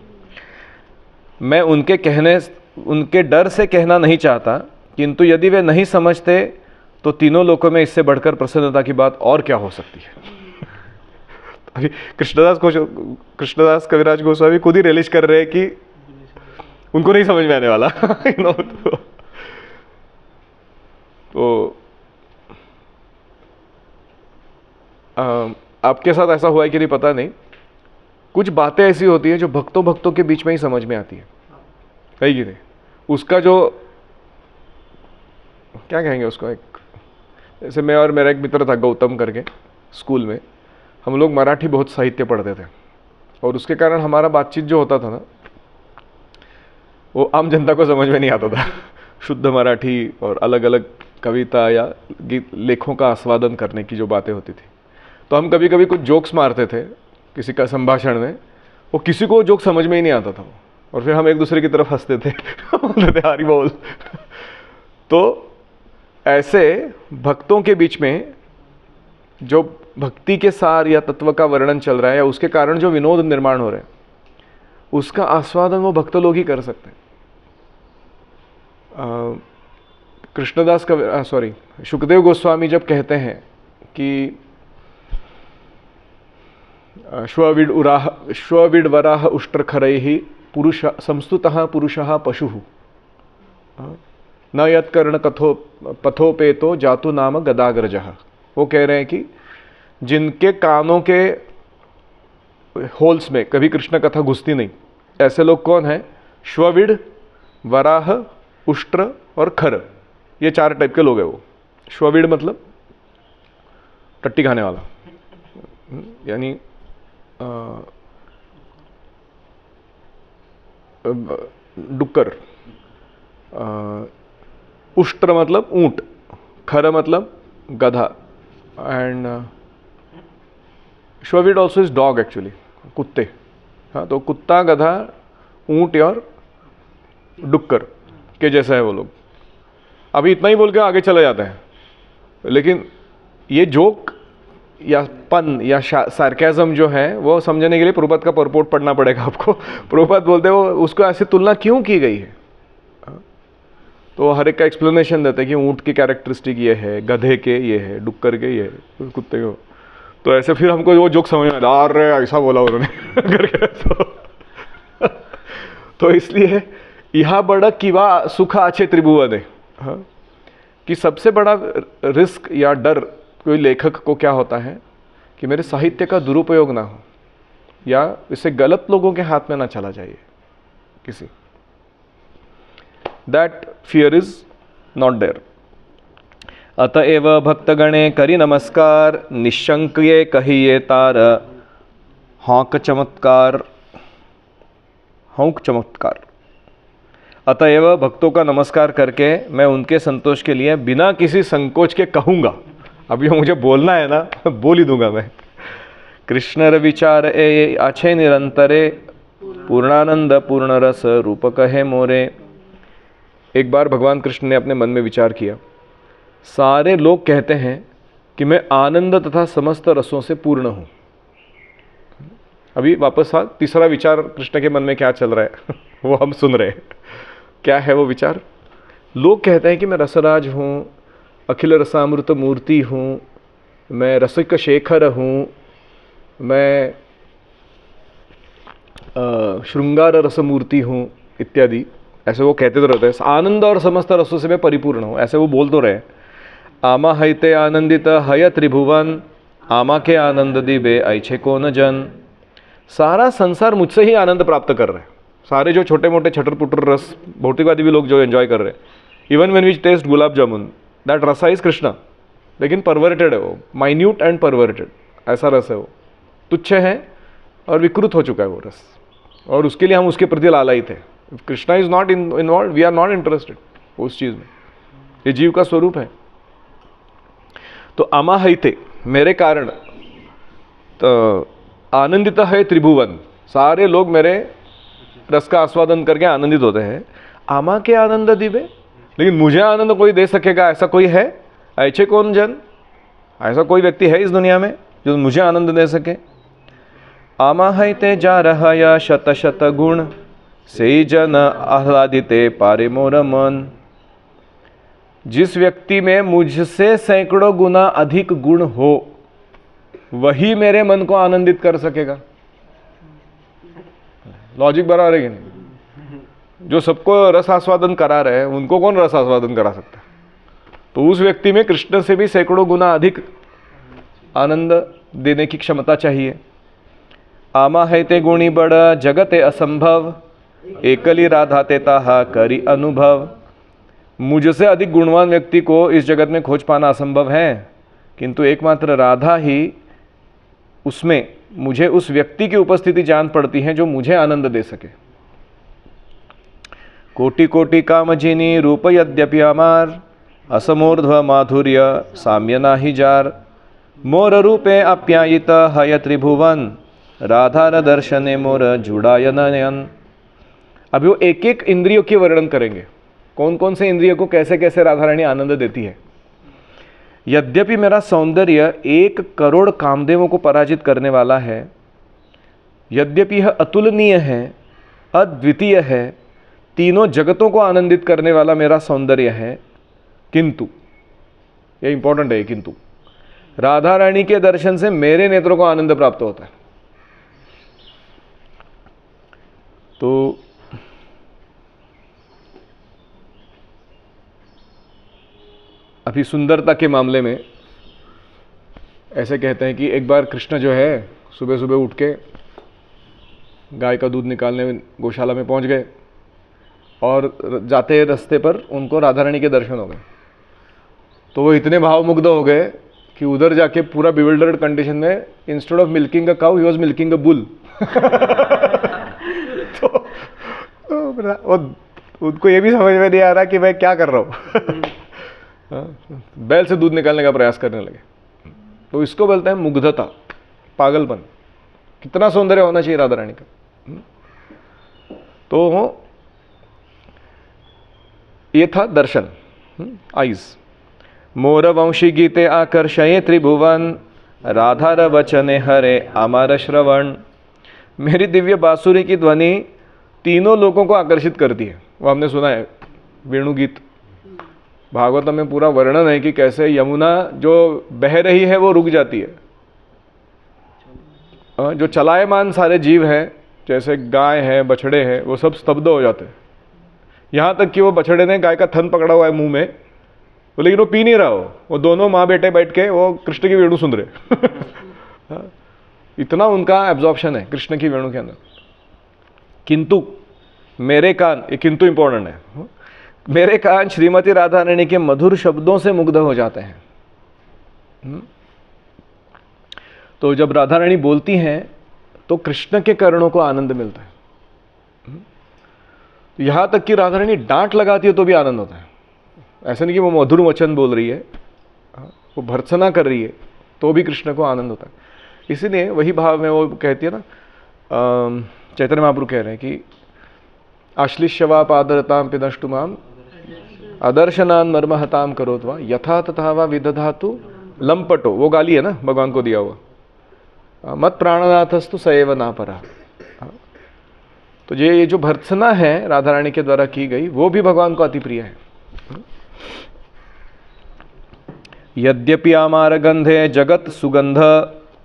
मैं उनके डर से कहना नहीं चाहता, किंतु यदि वे नहीं समझते तो तीनों लोकों में इससे बढ़कर प्रसन्नता की बात और क्या हो सकती है। अभी कृष्णदास कविराज गोस्वामी खुद ही रिलीज कर रहे हैं कि उनको नहीं समझ में आने वाला तो आपके साथ ऐसा हुआ है कि नहीं पता नहीं, कुछ बातें ऐसी होती हैं जो भक्तों के बीच में ही समझ में आती है कि नहीं। उसका जो क्या कहेंगे उसको, एक जैसे मैं और मेरा एक मित्र था गौतम करके, स्कूल में हम लोग मराठी बहुत साहित्य पढ़ते थे और उसके कारण हमारा बातचीत जो होता था ना वो आम जनता को समझ में नहीं आता था। शुद्ध मराठी और अलग अलग कविता या गीत लेखों का आस्वादन करने की जो बातें होती थी, तो हम कभी कभी कुछ जोक्स मारते थे किसी का संभाषण में, वो किसी को जोक समझ में ही नहीं आता था और फिर हम एक दूसरे की तरफ हंसते थे बोलते थे हरी बोल। तो ऐसे भक्तों के बीच में जो भक्ति के सार या तत्व का वर्णन चल रहा है या उसके कारण जो विनोद निर्माण हो रहे हैं उसका आस्वादन वो भक्त लोग ही कर सकते हैं। कृष्णदास का सुखदेव गोस्वामी जब कहते हैं कि श्वविड वराह उष्ट्रखरैः पुरुष संस्तुतः पुरुषः पशुः न यत्कर्ण कथो पथोपेतो जातु नाम गदाग्रजः। वो कह रहे हैं कि जिनके कानों के होल्स में कभी कृष्ण कथा घुसती नहीं, ऐसे लोग कौन हैं? श्वविड, वराह, उष्ट्र और खर, ये 4 टाइप के लोग हैं वो। श्वविड मतलब टट्टी खाने वाला, यानी डुक्कर। उष्ट्र मतलब ऊंट, खर मतलब गधा, एंड श्वविड ऑल्सो इज डॉग एक्चुअली, कुत्ते। हाँ, तो कुत्ता, गधा, ऊंट और डुक्कर के जैसा है वो लोग। अभी इतना ही बोल के आगे चले जाते हैं, लेकिन ये जोक या पन या सार्केज़म जो है वो समझने के लिए प्रभुपाद का परपोर्ट पढ़ना पड़ेगा आपको। प्रभुपाद बोलते हैं वो उसको ऐसे तुलना क्यों की गई है, तो हर एक का एक्सप्लेनेशन देते हैं कि ऊंट की कैरेक्टरिस्टिक ये है, गधे के ये है, डुक्कर के ये है, कुत्ते को। तो ऐसे फिर हमको वो जोक समझ में आता, अरे ऐसा बोला उन्होंने करके। तो इसलिए यह बड़ा किवा सुख आछे त्रिभुवन है। हाँ, कि सबसे बड़ा रिस्क या डर कोई लेखक को क्या होता है कि मेरे साहित्य का दुरुपयोग ना हो या इसे गलत लोगों के हाथ में ना चला जाए किसी। That fear is not there. अतएव भक्तगणे करी नमस्कार, निशंक ये कहिए तार, हौक चमत्कार, हौक चमत्कार। अतएव भक्तों का नमस्कार करके मैं उनके संतोष के लिए बिना किसी संकोच के कहूँगा। अब ये मुझे बोलना है ना, बोल ही दूंगा मैं। कृष्ण विचार ए आछे निरंतरे, पूर्णानंद पूर्ण रस रूप कहे मोरे। एक बार भगवान कृष्ण ने अपने मन में विचार किया, सारे लोग कहते हैं कि मैं आनंद तथा समस्त रसों से पूर्ण हूँ। अभी वापस तीसरा विचार कृष्ण के मन में क्या चल रहा है वो हम सुन रहे हैं। क्या है वो विचार? लोग कहते हैं कि मैं रसराज हूँ, अखिल रसामृत मूर्ति हूँ, मैं रसिक शेखर हूँ, मैं श्रृंगार रसमूर्ति हूँ इत्यादि। ऐसे वो कहते तो रहते हैं, आनंद और समस्त रसों से मैं परिपूर्ण हूँ, ऐसे वो बोल तो रहे। आमा हईते आनंदित हय त्रिभुवन, आमा के आनंद दिबे ऐछे को न जन। सारा संसार मुझसे ही आनंद प्राप्त कर रहे हैं। सारे जो छोटे मोटे छटर पुटर रस भौतिकवादी भी लोग जो एंजॉय कर रहे हैं, even when we taste gulab jamun, that rasa is Krishna, लेकिन परवर्टेड है वो, माइन्यूट एंड परवर्टेड ऐसा रस है वो, तुच्छ है और विकृत हो चुका है वो रस, और उसके लिए हम उसके प्रति लालयी थे। Krishna is not involve, we are not interested उस चीज़ में, ये जीव का स्वरूप है। तो आमा हईते मेरे कारण तो आनंदित है त्रिभुवन, सारे लोग मेरे रस का आस्वादन करके आनंदित होते हैं। आमा के आनंद दिवे, लेकिन मुझे आनंद कोई दे सकेगा ऐसा कोई है? ऐसे कौन जन, ऐसा कोई व्यक्ति है इस दुनिया में जो मुझे आनंद दे सके? आमा हईते जा रहा या शत शत गुण, से जन आह्लादिते पारे मोर मन। जिस व्यक्ति में मुझसे सैकड़ों गुना अधिक गुण हो, वही मेरे मन को आनंदित कर सकेगा। लॉजिक बराबर है कि नहीं? जो सबको रस आस्वादन करा रहे हैं, उनको कौन रस आस्वादन करा सकता है? तो उस व्यक्ति में कृष्ण से भी सैकड़ों गुना अधिक आनंद देने की क्षमता चाहिए। आमा है ते गुणी बड़ जगते असंभव, एकली राधा ते ताहा करी अनुभव। मुझसे अधिक गुणवान व्यक्ति को इस जगत में खोज पाना असंभव है, किंतु एकमात्र राधा ही उसमें मुझे उस व्यक्ति की उपस्थिति जान पड़ती है जो मुझे आनंद दे सके। कोटि कोटि कामजिनी रूप यद्यपि अमार, असमोर्ध्व माधुर्य साम्य नाही जार। मोर रूपे आप्यायित हय त्रिभुवन, राधार दर्शने मोर जुड़ाय नयन। अभी वो एक एक इंद्रियों के वर्णन करेंगे, कौन कौन से इंद्रियों को कैसे कैसे राधा रानी आनंद देती है। यद्यपि मेरा सौंदर्य 1 करोड़ कामदेवों को पराजित करने वाला है, यद्यपि यह अतुलनीय है, अद्वितीय है, तीनों जगतों को आनंदित करने वाला मेरा सौंदर्य है, किंतु ये इंपॉर्टेंट है, किंतु राधा रानी के दर्शन से मेरे नेत्रों को आनंद प्राप्त होता है। तो अभी सुंदरता के मामले में ऐसे कहते हैं कि एक बार कृष्ण जो है सुबह सुबह उठ के गाय का दूध निकालने में गौशाला में पहुंच गए और जाते रास्ते पर उनको राधा रानी के दर्शन हो गए। तो वो इतने भावमुग्ध हो गए कि उधर जाके पूरा बिविल्डर्ड कंडीशन में instead of milking a cow he was milking a bull. तो वो उनको ये भी समझ में नहीं आ रहा कि मैं क्या कर रहा हूँ। बैल से दूध निकालने का प्रयास करने लगे। तो इसको बोलते हैं मुग्धता, पागलपन। कितना सौंदर्य होना चाहिए राधा रानी का। तो ये था दर्शन, आइज। मोर वंशी गीते आकर्षये त्रिभुवन, राधार वचने हरे अमर श्रवण। मेरी दिव्य बांसुरी की ध्वनि तीनों लोगों को आकर्षित करती है। वो हमने सुना है वेणु गीत, भागवतम में पूरा वर्णन है कि कैसे यमुना जो बह रही है वो रुक जाती है। जो चलायमान सारे जीव हैं, जैसे गाय है, बछड़े हैं, वो सब स्तब्ध हो जाते हैं। यहाँ तक कि वो बछड़े ने गाय का थन पकड़ा हुआ है मुंह में, वो लेकिन वो पी नहीं रहा हो, वो दोनों माँ बेटे बैठ के वो कृष्ण की वेणु सुन रहे। इतना उनका एब्जॉर्प्शन है कृष्ण की वेणु के अंदर। किंतु मेरे कान, ये किंतु इंपॉर्टेंट है, मेरे कान श्रीमती राधा रानी के मधुर शब्दों से मुग्ध हो जाते हैं। तो जब राधा रानी बोलती हैं तो कृष्ण के कर्णों को आनंद मिलता है। यहां तक कि राधा रानी डांट लगाती है तो भी आनंद होता है। ऐसा नहीं कि वो मधुर वचन बोल रही है, वो भर्त्सना कर रही है तो भी कृष्ण को आनंद होता है। इसीलिए वही भाव में वो कहती है ना, चैतन्य महाप्रभु कह रहे हैं कि आश्लिष्यवा पादरताम पिदष्टुमाम अदर्शनान मर्महताम करोत्वा यथा तथा वा विदधातु लंपटो। वो गाली है ना भगवान को दिया हुआ, मत प्राणनाथस्तु सएव ना परा। तो ये जो भर्त्सना है राधा रानी के द्वारा की गई वो भी भगवान को अति प्रिय है। यद्यपि आमार गंधे जगत सुगंध,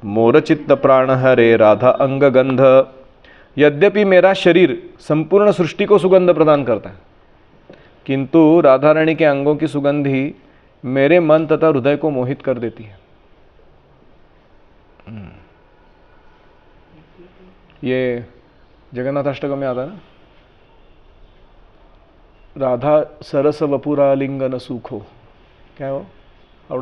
मोर चित्त प्राण हरे राधा अंग गंध। यद्यपि मेरा शरीर संपूर्ण सृष्टि को सुगंध प्रदान करता है, किंतु राधा रानी के अंगों की सुगंध ही मेरे मन तथा हृदय को मोहित कर देती है। ये जगन्नाथाष्टकम में आता है ना, राधा सरस वपुरा लिंगन सुखो। क्या है वो? हाउ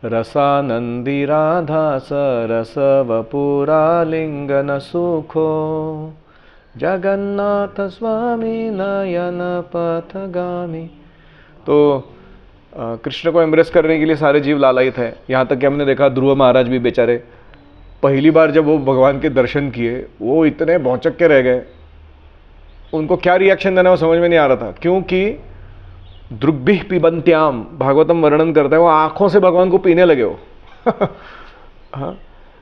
रसानंदी राधा सरस वपुरा लिंगन सुखो, जगन्नाथ स्वामी नयन पथगामी। तो कृष्ण को एम्ब्रेस करने के लिए सारे जीव लालायित है। यहाँ तक कि हमने देखा ध्रुव महाराज भी बेचारे पहली बार जब वो भगवान के दर्शन किए वो इतने भौचक के रह गए। उनको क्या रिएक्शन देना वो समझ में नहीं आ रहा था, क्योंकि द्रुग्भिः पिबन्त्याम भागवतम वर्णन करता है, वो आंखों से भगवान को पीने लगे वो। हाँ,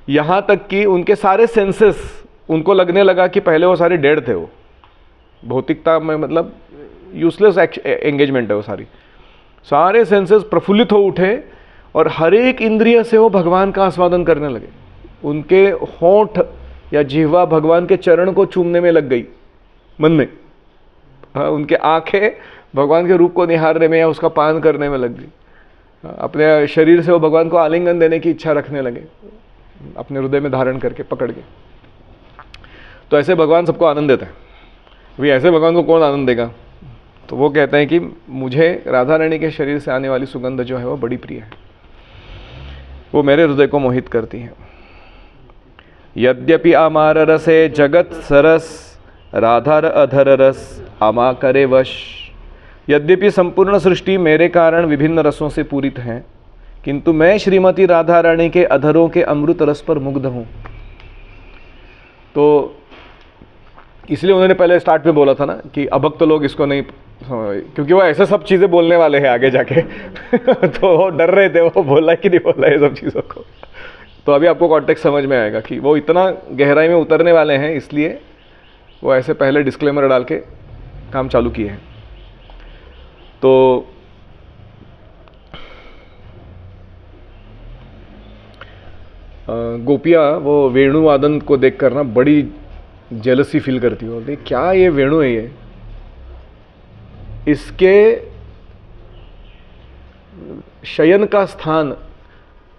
यहाँ तक कि उनके सारे सेंसेस, उनको लगने लगा कि पहले वो सारे डेड थे। वो भौतिकता में मतलब यूजलेस एंगेजमेंट है वो सारे सेंसेस प्रफुल्लित हो उठे और हर एक इंद्रिय से वो भगवान का आस्वादन करने लगे। उनके होंठ या जिह्वा भगवान के चरण को चूमने में लग गई मन में। हाँ, उनके आंखें भगवान के रूप को निहारने में या उसका पान करने में लग गई। अपने शरीर से वो भगवान को आलिंगन देने की इच्छा रखने लगे, अपने हृदय में धारण करके पकड़ के। तो ऐसे भगवान सबको आनंद देते हैं। भाई ऐसे भगवान को कौन आनंद देगा? तो वो कहते हैं कि मुझे राधा रानी के शरीर से आने वाली सुगंध जो है वो बड़ी प्रिय है, वो मेरे हृदय को मोहित करती है। यद्यपि आमार रसे जगत सरस, राधार अधर रस आमा करे वश। यद्यपि संपूर्ण सृष्टि मेरे कारण विभिन्न रसों से पूरित है, किंतु मैं श्रीमती राधा रानी के अधरों के अमृत रस पर मुग्ध हूँ। तो इसलिए उन्होंने पहले स्टार्ट में बोला था ना कि अभक्त लोग इसको नहीं, क्योंकि वो ऐसे सब चीज़ें बोलने वाले हैं आगे जाके। तो वो डर रहे थे वो बोला कि नहीं बोला ये सब चीज़ों को। तो अभी आपको कॉन्टेक्स्ट समझ में आएगा कि वो इतना गहराई में उतरने वाले हैं, इसलिए वो ऐसे पहले डिस्क्लेमर डाल के काम चालू किए हैं। तो गोपियाँ वो वेणु वादन को देख कर ना बड़ी जेलसी फील करती हो, क्या ये वेणु है, ये इसके शयन का स्थान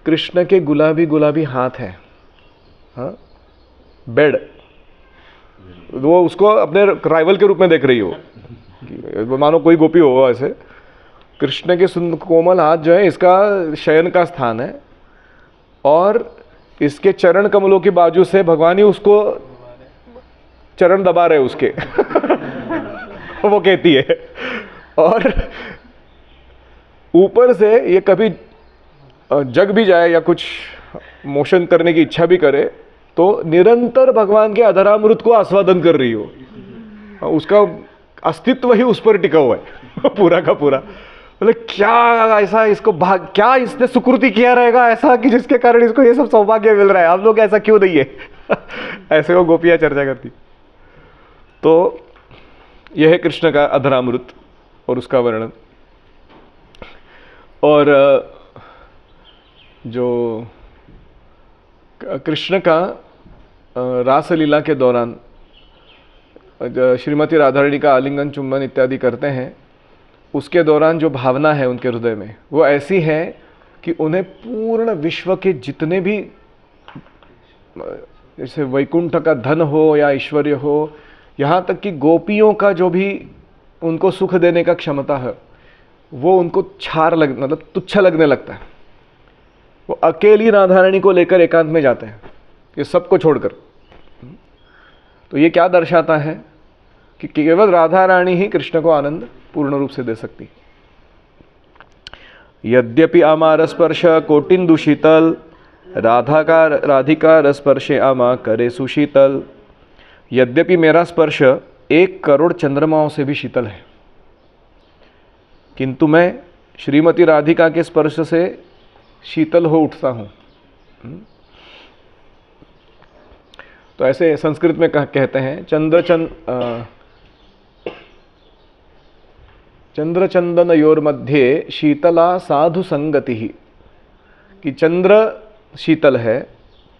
कृष्ण के गुलाबी गुलाबी हाथ है, हाँ, बेड, वो उसको अपने राइवल के रूप में देख रही हो, मानो कोई गोपी हो ऐसे, कृष्ण के सुंदर कोमल हाथ जो है इसका शयन का स्थान है, और इसके चरण कमलों के बाजू से भगवान ही उसको चरण दबा रहे उसके वो कहती है, और ऊपर से ये कभी जग भी जाए या कुछ मोशन करने की इच्छा भी करे तो निरंतर भगवान के अधरामृत को आस्वादन कर रही हो, उसका अस्तित्व ही उस पर टिका हुआ है पूरा का पूरा। बोले क्या ऐसा इसको क्या इसने सुकृति किया रहेगा ऐसा कि जिसके कारण इसको ये सब सौभाग्य मिल रहा है, हम लोग ऐसा क्यों नहीं है ऐसे वो गोपियां चर्चा करती। तो यह है कृष्ण का अधरामृत और उसका वर्णन। और जो कृष्ण का रासलीला के दौरान श्रीमती राधारानी का आलिंगन चुंबन इत्यादि करते हैं, उसके दौरान जो भावना है उनके हृदय में वो ऐसी है कि उन्हें पूर्ण विश्व के जितने भी जैसे वैकुंठ का धन हो या ऐश्वर्य हो, यहाँ तक कि गोपियों का जो भी उनको सुख देने का क्षमता है वो उनको मतलब तुच्छ लगने लगता है। वो अकेली राधारानी को लेकर एकांत में जाते हैं, ये सबको छोड़कर। तो ये क्या दर्शाता है कि केवल राधा रानी ही कृष्ण को आनंद पूर्ण रूप से दे सकती। यद्यपि आमार स्पर्श कोटिंदु शीतल, राधिका स्पर्शे आमा करे सुशीतल। यद्यपि मेरा स्पर्श 1 करोड़ चंद्रमाओं से भी शीतल है, किंतु मैं श्रीमती राधिका के स्पर्श से शीतल हो उठता हूँ। तो ऐसे संस्कृत में कहते हैं चंद्रचंदन योर मध्य शीतला साधु संगति ही, कि चंद्र शीतल है,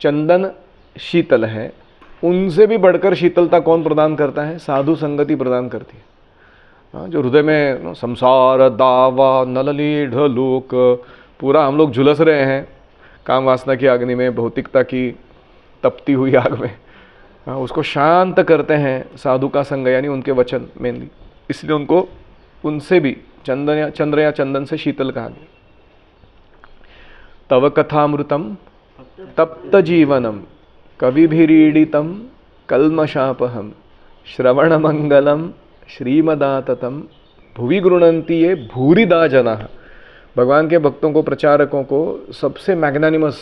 चंदन शीतल है, उनसे भी बढ़कर शीतलता कौन प्रदान करता है? साधु संगति प्रदान करती है। जो हृदय में संसार दावा नललीढ़ लोक पूरा हम लोग झुलस रहे हैं काम वासना की अग्नि में, भौतिकता की तपती हुई आग में, उसको शांत करते हैं साधु का संग यानी उनके वचन मेनली, इसलिए उनको उनसे भी चंद्र या चंदन से शीतल कहा गया। तव कथामृतम तप्त जीवनम कविभिरीडितम कल्मषापहम श्रवण मंगलम श्रीमदाततम भुवि गृणंती ये भूरिदा जना। भगवान के भक्तों को, प्रचारकों को सबसे मैग्नानिमस,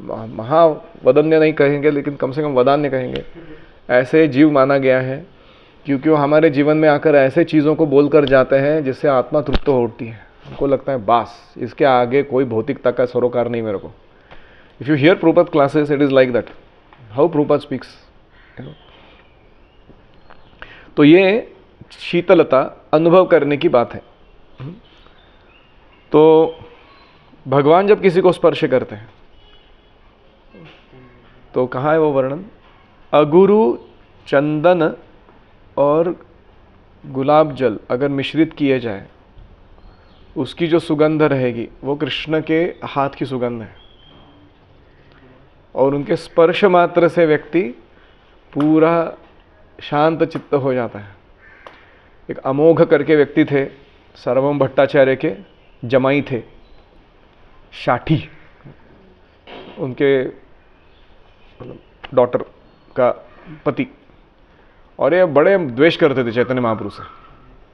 महावदन्य नहीं कहेंगे लेकिन कम से कम वदान्य कहेंगे, ऐसे जीव माना गया है, क्योंकि वो हमारे जीवन में आकर ऐसे चीज़ों को बोलकर जाते हैं जिससे आत्मा तृप्त हो उठती है। हमको लगता है बस इसके आगे कोई भौतिकता का सरोकार नहीं मेरे को। If you here Prabhupada classes it is like that, how Prabhupada speaks. तो ये शीतलता अनुभव करने की बात है। तो भगवान जब किसी को स्पर्श करते हैं तो कहाँ है वो वर्णन? अगुरु चंदन और गुलाब जल अगर मिश्रित किए जाए, उसकी जो सुगंध रहेगी वो कृष्ण के हाथ की सुगंध है, और उनके स्पर्श मात्र से व्यक्ति पूरा शांत चित्त हो जाता है। एक अमोघ करके व्यक्ति थे, सर्वम भट्टाचार्य के जमाई थे, शाठी, उनके डॉटर का पति, और ये बड़े द्वेष करते थे चैतन्य महाप्रभु से।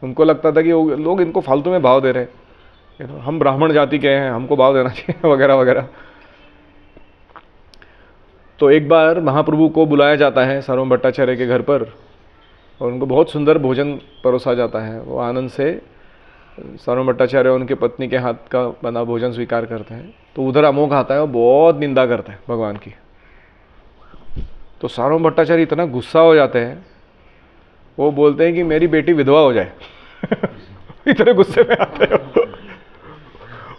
उनको लगता था कि लोग इनको फालतू में भाव दे रहे हैं, हम ब्राह्मण जाति के हैं, हमको भाव देना चाहिए वगैरह वगैरह। तो एक बार महाप्रभु को बुलाया जाता है सर्वम भट्टाचार्य के घर पर, और उनको बहुत सुंदर भोजन परोसा जाता है। वो आनंद से सर्वम भट्टाचार्य उनके पत्नी के हाथ का बना भोजन स्वीकार करते हैं। तो उधर अमोघ आता है, वो बहुत निंदा करते हैं भगवान की। तो सर्वम भट्टाचार्य इतना गुस्सा हो जाते हैं, वो बोलते हैं कि मेरी बेटी विधवा हो जाए इतने गुस्से में आते हैं।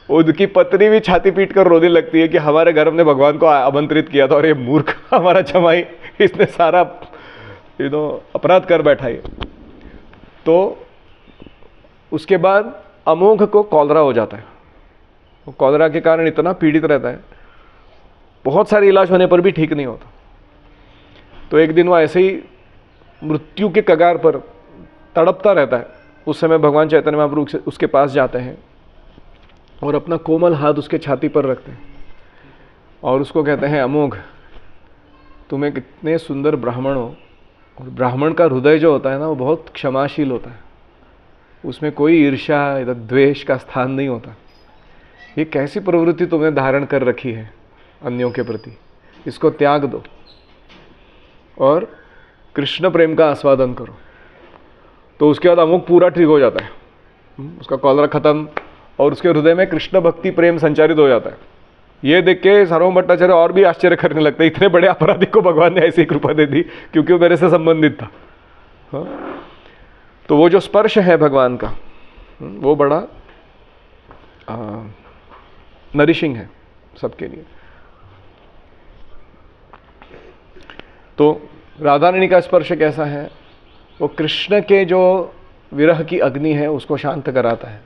उनकी पत्नी भी छाती पीट कर रोने लगती है कि हमारे घर हमने भगवान को आमंत्रित किया था और ये मूर्ख हमारा जमाई, इसने सारा अपराध कर बैठा है। तो उसके बाद अमोघ को कॉलरा हो जाता है। वो कॉलरा के कारण इतना पीड़ित रहता है, बहुत सारे इलाज होने पर भी ठीक नहीं होता। तो एक दिन वो ऐसे ही मृत्यु के कगार पर तड़पता रहता है। उस समय भगवान चैतन्य महाप्रभु उसके पास जाते हैं और अपना कोमल हाथ उसके छाती पर रखते हैं और उसको कहते हैं, अमोघ तुम्हें कितने सुंदर ब्राह्मण हो। और ब्राह्मण का हृदय जो होता है ना, वो बहुत क्षमाशील होता है, उसमें कोई ईर्ष्या या द्वेष का स्थान नहीं होता। ये कैसी प्रवृत्ति तुमने धारण कर रखी है अन्यों के प्रति, इसको त्याग दो और कृष्ण प्रेम का आस्वादन करो। तो उसके बाद अमोघ पूरा ठीक हो जाता है, उसका कॉलरा खत्म और उसके हृदय में कृष्ण भक्ति प्रेम संचारित हो जाता है। ये देख के सार्वभौम भट्टाचार्य और भी आश्चर्य करने लगता है, इतने बड़े अपराधी को भगवान ने ऐसी कृपा दे दी क्योंकि वो मेरे से संबंधित था। हाँ? तो वो जो स्पर्श है भगवान का, वो बड़ा नरिशिंग है सबके लिए। तो राधा रानी का स्पर्श कैसा है? वो कृष्ण के जो विरह की अग्नि है उसको शांत कराता है,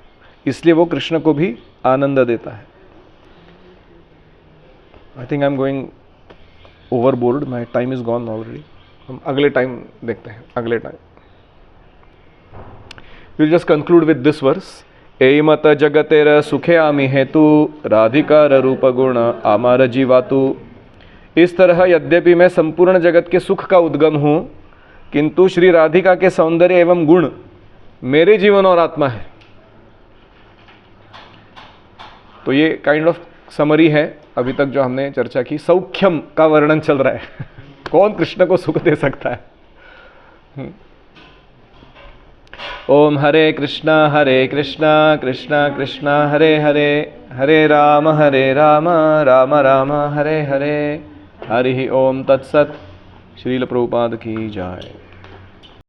इसलिए वो कृष्ण को भी आनंद देता है। I think I am going overboard, my time is gone already. हम अगले टाइम देखते हैं, अगले time. Will just conclude with this verse. एमत जगतेर सुखे आमी हेतु राधिकार रूप गुण आमार जीवातु। इस तरह यद्यपि मैं संपूर्ण जगत के सुख का उद्गम हूँ, किंतु श्री राधिका के सौंदर्य एवं गुण मेरे जीवन और आत्मा है। तो ये काइंड ऑफ समरी है अभी तक जो हमने चर्चा की। सौख्यम का वर्णन चल रहा है कौन कृष्ण को सुख दे सकता है। ओम हरे कृष्णा कृष्णा कृष्णा हरे हरे, हरे राम राम राम हरे हरे। हरि ओम तत्सत। श्रील प्रभुपाद की जय।